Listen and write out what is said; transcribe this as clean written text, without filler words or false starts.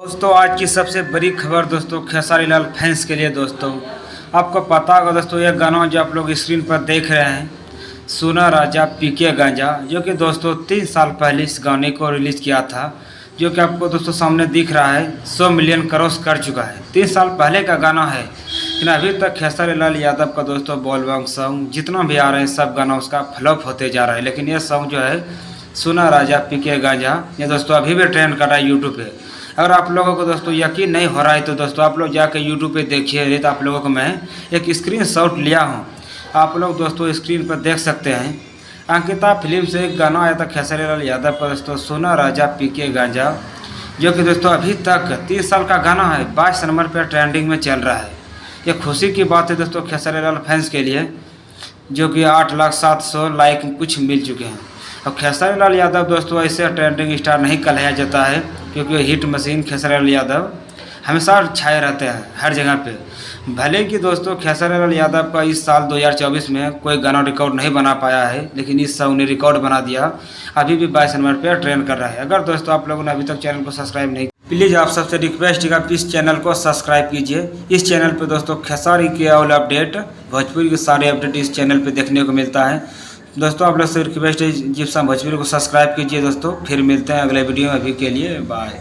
दोस्तों आज की सबसे बड़ी खबर दोस्तों खेसारी लाल फैंस के लिए दोस्तों आपको पता होगा दोस्तों यह गाना जो आप लोग स्क्रीन पर देख रहे हैं सुना राजा पीके गांजा जो कि दोस्तों 3 साल पहले इस गाने को रिलीज़ किया था जो कि आपको दोस्तों सामने दिख रहा है 100 मिलियन क्रॉस कर चुका है। 3 साल पहले का गाना है लेकिन अभी तक खेसारी लाल यादव का दोस्तों बॉलबम सॉन्ग जितना भी आ रहे हैं सब गाना उसका फ्लॉप होते जा रहा है। लेकिन यह सॉन्ग जो है सुना राजा पीके गांजा ये दोस्तों अभी भी ट्रेंड कर रहा है यूट्यूब पे। अगर आप लोगों को दोस्तों यकीन नहीं हो रहा है तो दोस्तों आप लोग जाकर यूट्यूब पे देखिए। नहीं तो आप लोगों को मैं एक स्क्रीनशॉट लिया हूँ, आप लोग दोस्तों स्क्रीन पर देख सकते हैं। अंकिता फिल्म से एक गाना आया था खेसारी लाल यादव पर दोस्तों सुना राजा पीके गांजा जो कि दोस्तों अभी तक 30 साल का गाना है 22 नंबर पर ट्रेंडिंग में चल रहा है। ये खुशी की बात है दोस्तों खेसारी लाल फैंस के लिए जो कि 8,700,000 लाइक कुछ मिल चुके हैं। अब खेसारी लाल यादव दोस्तों ऐसे ट्रेंडिंग स्टार नहीं कहलाया जाता है क्योंकि हिट मशीन खेसारी लाल यादव हमेशा छाए रहते हैं हर जगह पे। भले कि दोस्तों खेसारी लाल यादव का इस साल 2024 में कोई गाना रिकॉर्ड नहीं बना पाया है लेकिन इस साल उन्हें रिकॉर्ड बना दिया, अभी भी 22 नंबर पर ट्रेंड कर रहा है। अगर दोस्तों आप लोगों ने अभी तक चैनल को सब्सक्राइब नहीं, प्लीज़ आप सबसे रिक्वेस्ट है आप इस चैनल को सब्सक्राइब कीजिए। इस चैनल पर दोस्तों खेसारी के ऑल अपडेट भोजपुरी के सारे अपडेट इस चैनल पर देखने को मिलता है। दोस्तों आप लोग से रिक्वेस्ट है जिप्सम भोजपुरी को सब्सक्राइब कीजिए दोस्तों। फिर मिलते हैं अगले वीडियो में, अभी के लिए बाय।